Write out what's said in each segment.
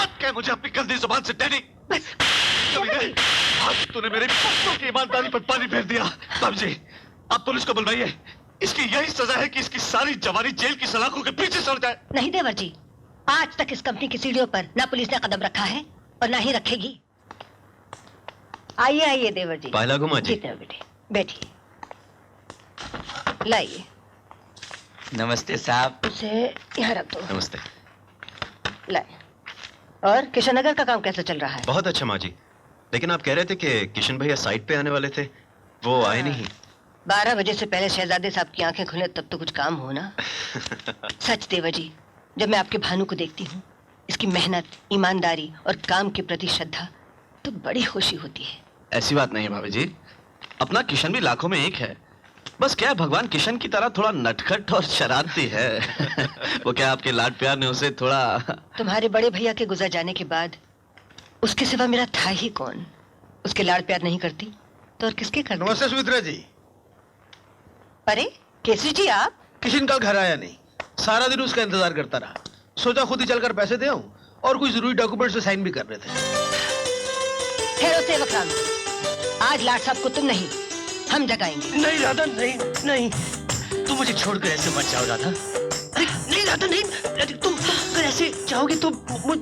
मत कह मुझे अपनी गंदी जुबान से डैडी। आज तूने मेरे बच्चों की ईमानदारी पर पानी फेर दिया। बाबू जी, आप पुलिस को बुलवाइए। इसकी यही सजा है कि इसकी सारी जवानी जेल की सलाखों के पीछे सड़ जाए। नहीं देवर जी, आज तक इस कंपनी की सीढ़ियों पर ना पुलिस ने कदम रखा है और ना ही रखेगी। आइए आइए देवर जी। पायला घुमा जी। बेटे बैठिए, लाइए। नमस्ते साहब। उसे यहाँ रख दो। नमस्ते। लाए। और किशन नगर का काम कैसा चल रहा है? बहुत अच्छा माँ जी, लेकिन आप कह रहे थे कि किशन भैया साइट पे आने वाले थे, वो आए नहीं। 12 बजे से पहले शहजादे साहब की आंखें खुले तब तो कुछ काम हो ना। सच देवर जी, जब मैं आपके भानु को देखती हूँ, इसकी मेहनत, ईमानदारी और काम के प्रति श्रद्धा, तो बड़ी खुशी होती है। ऐसी बात नहीं है भाभी जी, अपना किशन भी लाखों में एक है। बस क्या है, भगवान किशन की तरह थोड़ा नटखट और शरारती है। वो क्या आपके लाड प्यार ने उसे थोड़ा। तुम्हारे बड़े भैया के गुजर जाने के बाद उसके सिवा मेरा था ही कौन। उसके लाड प्यार नहीं करती तो और किसके करती? नमस्ते सुमित्रा जी। अरे केसरी जी, आप? किशन कल घर आया नहीं, सारा दिन उसका इंतजार करता रहा। सोचा खुद ही चलकर पैसे दे आऊं और कुछ जरूरी डॉक्यूमेंट्स पे साइन भी कर रहे थे। ठहरो सेवक राम, आज लाड साहब को तुम नहीं, हम जगाएंगे। नहीं राधा, नहीं नहीं, तुम मुझे छोड़कर ऐसे मत जाओ राधा। नहीं राधा, नहीं, तुम अगर ऐसे जाओगे तो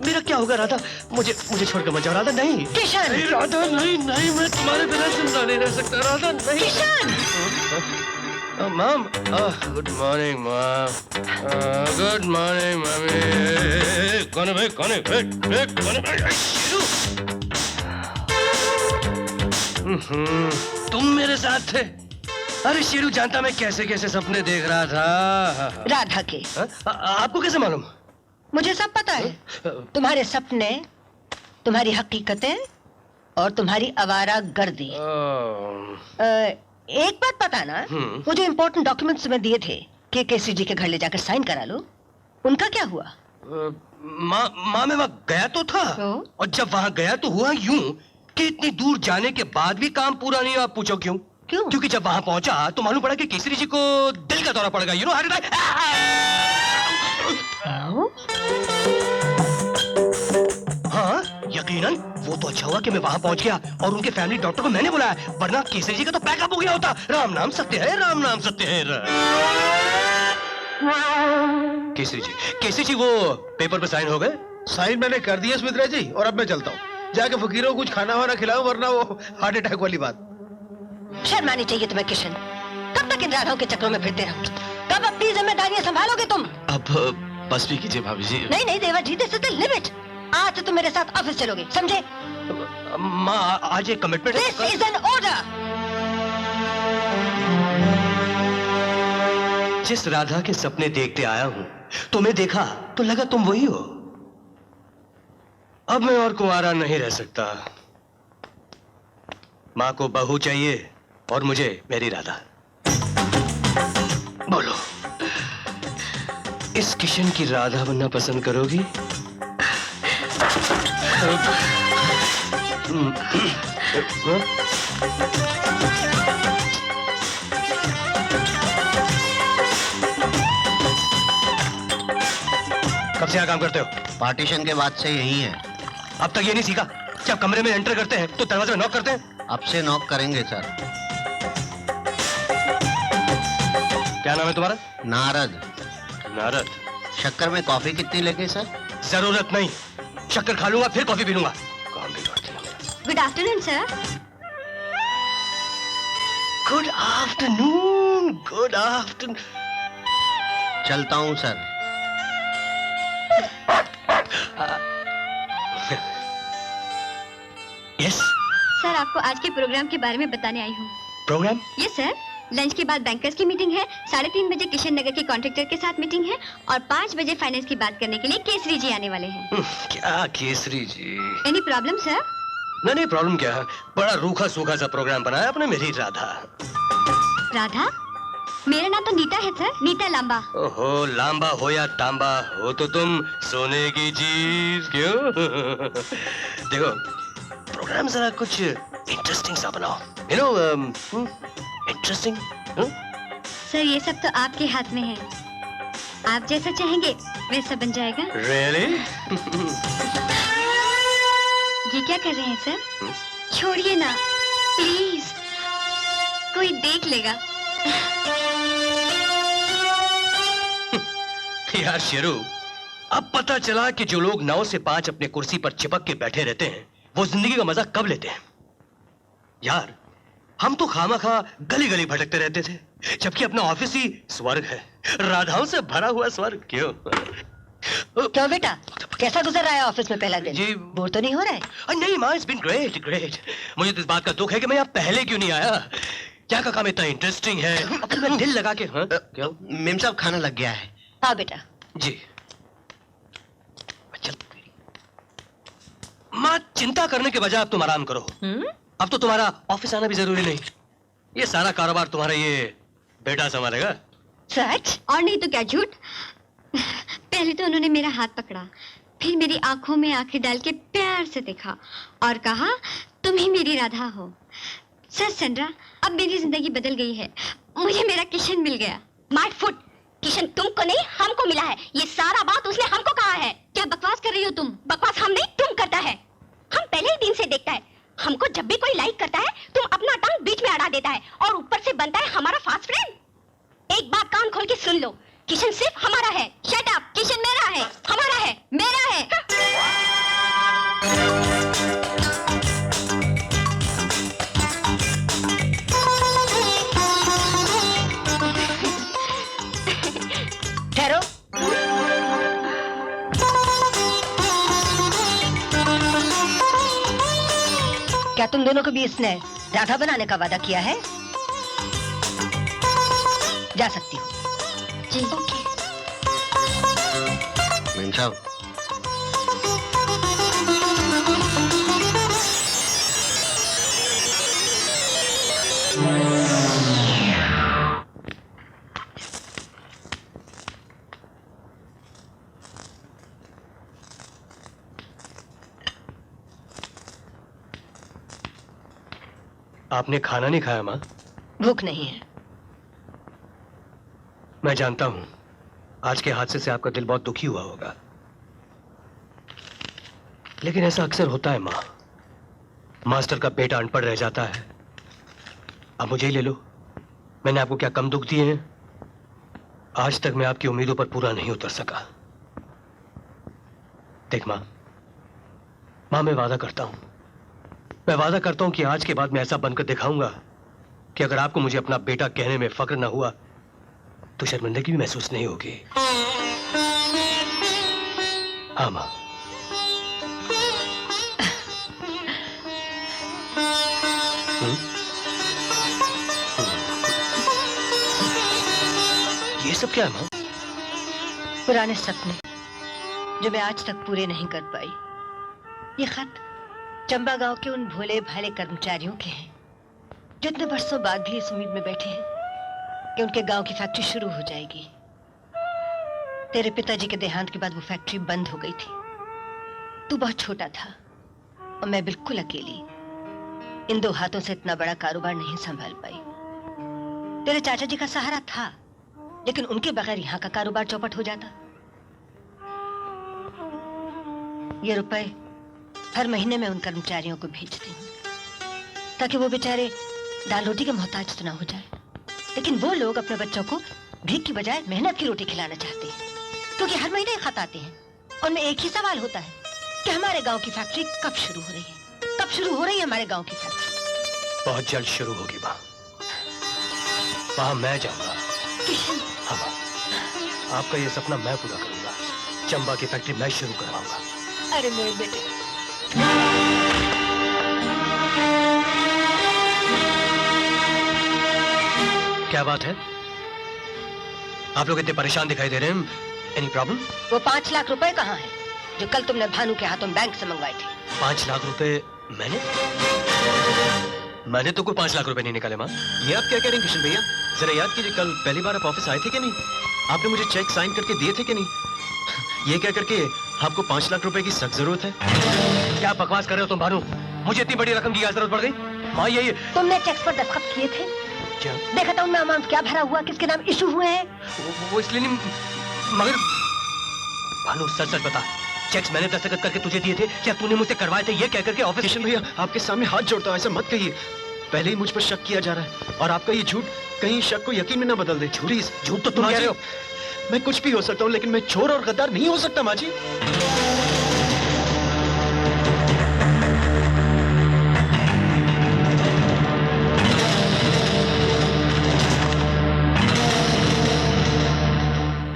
मेरा क्या होगा राधा? मुझे छोड़कर मत जाओ राधा। नहीं किशन। नहीं राधा, नहीं नहीं, मैं तुम्हारे बिना जिंदा नहीं रह सकता राधा। नहीं Kishan. Mom, good morning mom. Good morning mummy. कौन है भाई? कौन है? कौन है भाई? तुम मेरे साथ थे? अरे शेरू, जानता मैं कैसे कैसे सपने देख रहा था। राधा के। आपको कैसे मालूम? मुझे सब पता है। तुम्हारे सपने, तुम्हारी हकीकतें और तुम्हारी आवारा गर्दी। एक बात पता ना, वो जो इम्पोर्टेंट डॉक्यूमेंट्स तुम्हें दिए थे कि केसी जी के घर ले जाकर साइन करा लो, उनका क्या हुआ? माँ मैं वहाँ गया तो था, और जब वहाँ गया तो हुआ यूं कि इतनी दूर जाने के बाद भी काम पूरा नहीं हुआ। आप पूछो क्यों? क्योंकि जब वहाँ पहुंचा तो मालूम पड़ा कि केसरी जी को दिल का दौरा पड़ गया। You know heart attack. हाँ यकीनन, वो तो अच्छा हुआ कि मैं वहाँ पहुंच गया और उनके फैमिली डॉक्टर को मैंने बुलाया, वरना केसरी जी का तो पैकअप हो गया होता। राम नाम सत्य है, राम नाम सत्य है। केसरी जी वो पेपर पे साइन हो गए? साइन मैंने कर दिया सुमित्रा जी, और अब मैं चलता हूँ। जाके फकीरों को कुछ खाना वाना खिलाओ, वरना वो हार्ट अटैक वाली बात। शर्म आनी चाहिए तुम्हें किशन। कब तक इन राधाओं के चक्रों में फिरते रहो? कब अपनी जिम्मेदारियां संभालोगे तुम? अब बस भी कीजिए भाभी जी। नहीं नहीं देवर जी, दिस इज द लिमिट। आज से तुम मेरे साथ ऑफिस चलोगे, समझे? माँ आज एक कमिटमेंट है। This is an order. जिस राधा के सपने देखते आया हूँ, तुम्हें देखा तो लगा तुम वही हो। अब मैं और कुंवारा नहीं रह सकता। माँ को बहू चाहिए और मुझे मेरी राधा। बोलो, इस किशन की राधा बनना पसंद करोगी? कब से यहाँ काम करते हो? पार्टीशन के बाद से यही है। अब तक ये नहीं सीखा? जब कमरे में एंटर करते हैं तो दरवाजे में नॉक करते हैं? अब से नॉक करेंगे सर। क्या नाम है तुम्हारा? नारद। नारद। शक्कर में कॉफी कितनी लेंगे सर? जरूरत नहीं, शक्कर खा लूंगा फिर कॉफी पी लूंगा। काम भी करती है। Good afternoon sir. Good afternoon, good afternoon. चलता हूँ सर। यस सर, आपको आज के प्रोग्राम के बारे में बताने आई हूँ। प्रोग्राम? यस सर, लंच के बाद बैंकर्स की मीटिंग है, 3:30 बजे किशन नगर के कॉन्ट्रैक्टर के साथ मीटिंग है, और 5 बजे फाइनेंस की बात करने के लिए केसरी जी आने वाले हैं। क्या Kesari ji? Any problem sir? नहीं प्रॉब्लम क्या है, बड़ा रूखा सूखा सा प्रोग्राम बनाया आपने मेरी राधा। राधा? मेरा नाम तो नीता है सर, नीता लांबा। ओहो, लांबा हो या टांबा हो तो तुम सोने की चीज क्यों? देखो, प्रोग्राम जरा कुछ इंटरेस्टिंग सा बनाओ। You know, interesting. सर ये सब तो आपके हाथ में है, आप जैसा चाहेंगे वैसा बन जाएगा। Really? ये क्या कर रहे हैं सर? छोड़िए ना प्लीज, कोई देख लेगा। यार शेरू, अब पता चला कि जो लोग 9 से 5 अपने कुर्सी पर चिपक के बैठे रहते हैं वो जिंदगी का मजा कब लेते हैं। यार हम तो खामा गली गली भटकते रहते थे, जबकि अपना ऑफिस ही स्वर्ग है, राधाओं से भरा हुआ स्वर्ग। क्यों क्यों बेटा, कैसा गुजर रहा है ऑफिस में पहला दिन? जी बोर तो नहीं हो रहा है? नहीं माँ, इट्स बीन ग्रेट ग्रेट। मुझे तो इस बात का दुख है कि मैं यहाँ पहले क्यों नहीं आया। क्या का काम इतना इंटरेस्टिंग है, अब तो मैं दिल लगा के। हाँ क्या मेम साहब खाना लग गया है। हाँ बेटा जी। चल माँ, चिंता करने के बजाय अब तुम आराम करो। अब तो तुम्हारा ऑफिस आना भी जरूरी नहीं, ये सारा कारोबार तुम्हारा ये बेटा संभालेगा। सच? और नहीं तो क्या झूठ। पहले तो उन्होंने मेरा हाथ पकड़ा, फिर मेरी आंखों में आंखें डाल के प्यार से देखा और कहा तुम ही मेरी राधा हो। सच संड्रा, अब मेरी जिंदगी बदल गई है, मुझे मेरा किशन मिल गया। मार्ट फुट, किशन तुमको नहीं हमको मिला है, ये सारा बात उसने हमको कहा है। क्या बकवास कर रही हो तुम? बकवास हम नहीं तुम करता है, हम पहले ही दिन से देखता है। हमको जब भी कोई लाइक करता है तुम अपना टंग बीच में अड़ा देता है और ऊपर से बनता है हमारा फास्ट फ्रेंड। एक बात कान खोल के सुन लो, किशन सिर्फ हमारा है। शट अप, किशन मेरा है, हमारा है, मेरा है। ठहरो। क्या तुम दोनों को भी इसने राधा बनाने का वादा किया है? जा सकती हो। जी मेम साहब, आपने खाना नहीं खाया माँ? भूख नहीं है। मैं जानता हूं आज के हादसे से आपका दिल बहुत दुखी हुआ होगा, लेकिन ऐसा अक्सर होता है माँ। मास्टर का बेटा अनपढ़ रह जाता है। अब मुझे ही ले लो, मैंने आपको क्या कम दुख दिए हैं? आज तक मैं आपकी उम्मीदों पर पूरा नहीं उतर सका। देख माँ, मैं वादा करता हूं, मैं वादा करता हूं कि आज के बाद मैं ऐसा बनकर दिखाऊंगा कि अगर आपको मुझे अपना बेटा कहने में फक्र न हुआ तो शर्मिंदगी भी महसूस नहीं होगी। हाँ माँ। ये सब क्या है माँ? पुराने सपने जो मैं आज तक पूरे नहीं कर पाई। ये खत चंबा गांव के उन भोले भाले कर्मचारियों के हैं जो इतने वर्षों बाद भी इस उम्मीद में बैठे हैं कि उनके गांव की फैक्ट्री शुरू हो जाएगी। तेरे पिताजी के देहांत के बाद वो फैक्ट्री बंद हो गई थी। तू बहुत छोटा था और मैं बिल्कुल अकेली इन 2 हाथों से इतना बड़ा कारोबार नहीं संभाल पाई। तेरे चाचा जी का सहारा था, लेकिन उनके बगैर यहाँ का कारोबार चौपट हो जाता। ये रुपए हर महीने मैं उन कर्मचारियों को भेजती हूँ ताकि वो बेचारे दाल रोटी के मोहताज तो ना हो जाए। लेकिन वो लोग अपने बच्चों को भीख की बजाय मेहनत की रोटी खिलाना चाहते हैं, क्योंकि हर महीने खत आते हैं। उनमें एक ही सवाल होता है कि हमारे गांव की फैक्ट्री कब शुरू हो रही है, कब शुरू हो रही है हमारे गांव की फैक्ट्री। बहुत जल्द शुरू होगी माँ, वहां मैं जाऊंगा। किशन, हाँ माँ, आपका ये सपना मैं पूरा करूंगा। चंबा की फैक्ट्री मैं शुरू करवाऊंगा। अरे मेरे बेटे, क्या बात है, आप लोग इतने परेशान दिखाई दे रहे हैं? Any problem? वो 5 लाख रुपए कहाँ हैं जो कल तुमने भानु के हाथों बैंक से मंगवाए थे? 5 लाख रुपए मैंने तो कोई 5 लाख रुपए नहीं निकाले माँ। ये आप क्या कह रहे हैं किशन भैया? जरा याद कीजिए, कल पहली बार आप ऑफिस आए थे कि नहीं? आपने मुझे चेक साइन करके दिए थे कि नहीं? ये क्या करके आपको 5 लाख रुपए की सख्त जरूरत है? क्या बकवास कर रहे हो तुम भानु? मुझे इतनी बड़ी रकम की क्या जरूरत पड़ गई? माँ ये तुमने चेक्स पर दस्तखत किए थे? क्या? देखा था उनमें अमाउंट क्या भरा हुआ, किसके नाम इशू हुए हैं? वो इसलिए नहीं, मगर भानु सच सच बता, चेक्स मैंने दस्तखत करके तुझे दिए थे, क्या तूने मुझसे करवाए थे ये कह करके ऑफिस? किशन भैया आपके सामने हाथ जोड़ता हूँ, ऐसा मत कहिए। पहले ही मुझ पर शक किया जा रहा है और आपका ये झूठ कहीं शक को यकीन में ना बदल दे। प्लीज, झूठ तो तुम कह रहे हो। मैं कुछ भी हो सकता हूँ लेकिन मैं चोर और गद्दार नहीं हो सकता माँ जी।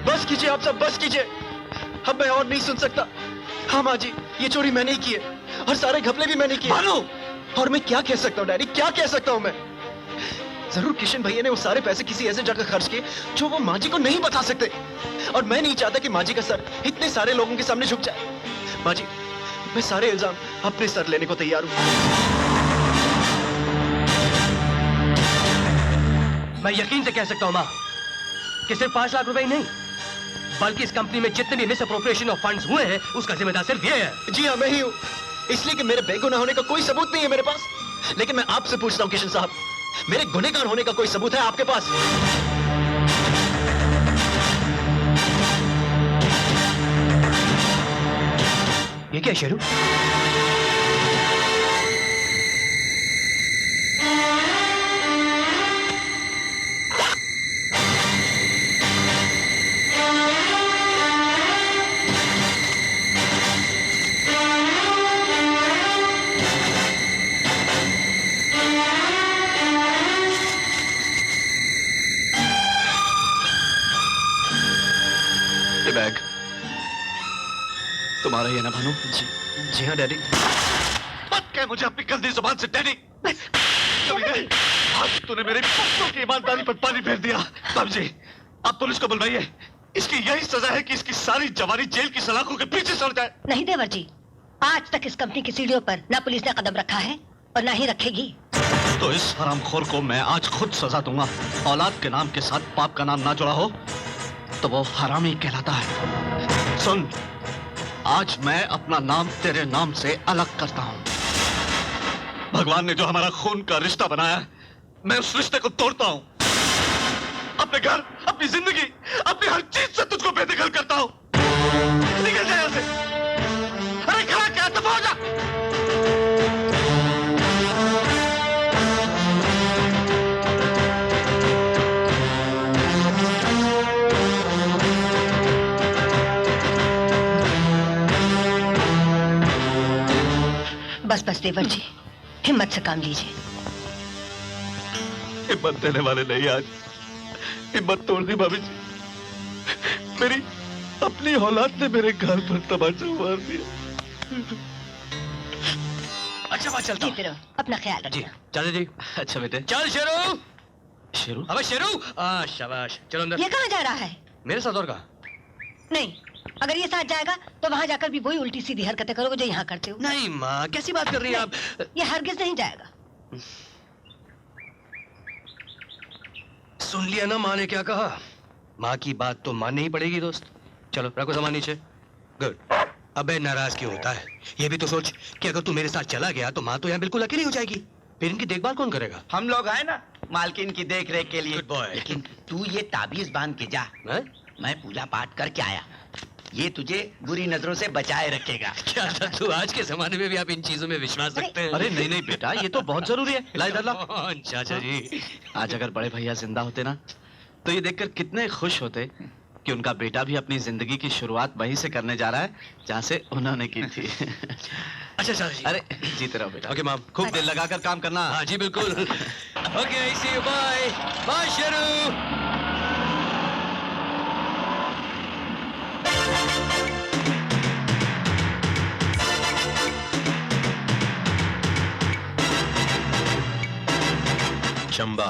बस कीजिए आप सब, बस कीजिए। अब मैं और नहीं सुन सकता। हाँ माँ जी, ये चोरी मैंने ही की है और सारे घपले भी मैंने किए। मानो, और मैं क्या कह सकता हूँ डैडी, क्या कह सकता हूँ मैं? जरूर किशन भैया ने वो सारे पैसे किसी ऐसे जगह खर्च किए जो वो माँ जी को नहीं बता सकते। और मैं नहीं चाहता कि माँ जी का सर इतने सारे लोगों के सामने झुक जाए। माँ जी, मैं सारे इल्जाम अपने सर लेने को तैयार हूँ। मैं यकीन से कह सकता हूँ माँ कि सिर्फ 5 लाख रुपए ही नहीं, बल्कि इस कंपनी में जितने भी मिसअप्रोप्रिएशन ऑफ फंड्स हुए हैं उसका जिम्मेदार सिर्फ ये है। जी हाँ, मैं ही हूँ। इसलिए कि मेरे बेगुनाह होने का कोई सबूत नहीं है मेरे पास। लेकिन मैं आपसे पूछता हूँ किशन साहब, मेरे गुनहगार होने का कोई सबूत है आपके पास? ये क्या शेरू? ये बैग तुम्हारा ही है ना भानु? जी हाँ डैडी। मत कह मुझे अपनी गंदी जुबान से डैडी। आज तूने मेरे बच्चों की ईमानदारी पर पानी फेर दिया। बाबू जी, आप पुलिस को बुलवाइए। इसकी यही सजा है कि इसकी सारी जवानी जेल की सलाखों के पीछे सड़ जाए। नहीं देवर जी, आज तक इस कंपनी की सीढ़ियों पर ना पुलिस ने कदम रखा है और ना ही रखेगी। तो इस हरामखोर को मैं आज खुद सजा दूंगा। औलाद के नाम के साथ पाप का नाम ना जुड़ा हो तो वो हरामी कहलाता है। सुन, आज मैं अपना नाम तेरे नाम से अलग करता हूं। भगवान ने जो हमारा खून का रिश्ता बनाया है, मैं उस रिश्ते को तोड़ता हूं। अपने घर, अपनी जिंदगी, अपनी हर चीज से तुझको बेदखल करता हूं। निकल जा यहां से। अरे खड़ा क्या, दफा हो जा। बस बस देवर जी, हिम्मत से काम लीजिए। हिम्मत देने वाले नहीं, आज हिम्मत तोड़ दी भाभी जी। मेरी अपनी औलाद ने मेरे घर पर तमाचा मार दिया। अच्छा बात चलता जीते रहो, अपना ख्याल जी। रखना। चाचा जी, अच्छा बेटे। चल शेरू। शेरू? अबे शेरू, शाबाश। चलो अंदर। ये कहाँ जा रहा है? मेरे साथ और कहा? नहीं, अगर ये साथ जाएगा तो वहाँ जाकर भी वही उल्टी सीधी हरकतें करोगे जो यहाँ करते हो। नहीं माँ, कैसी बात कर रही हैं आप? ये हरगिज नहीं जाएगा। सुन लिया ना माँ ने क्या कहा? माँ की बात तो माननी ही पड़ेगी दोस्त। चलो रखो सामान नीचे। गुड। अबे नाराज क्यों होता है? ये भी तो सोच कि अगर तू मेरे साथ चला गया तो माँ तो यहाँ बिल्कुल अकेली हो जाएगी। फिर इनकी देखभाल कौन करेगा? हम लोग आए ना मालकिन की देख रेख के लिए। Good boy. लेकिन तू ये ताबीज बांध के जा। हैं? मैं पूजा पाठ करके आया, ये तुझे बुरी नजरों से बचाए रखेगा। क्या था तू? आज के जमाने में भी आप इन चीजों में विश्वास रखते हैं? अरे नहीं नहीं बेटा, ये तो बहुत जरूरी है। ला इधर ला। चाचा जी, आज अगर बड़े भैया जिंदा होते ना तो ये देखकर कितने खुश होते कि उनका बेटा भी अपनी जिंदगी की शुरुआत वहीं से करने जा रहा है जहाँ से उन्होंने की थी। अच्छा चाचा जी। अरे जीते रहो बेटा। Okay ma'am. खूब दिल लगाकर काम करना। हाँ जी बिल्कुल। Okay, see you, bye bye Sheru. Chamba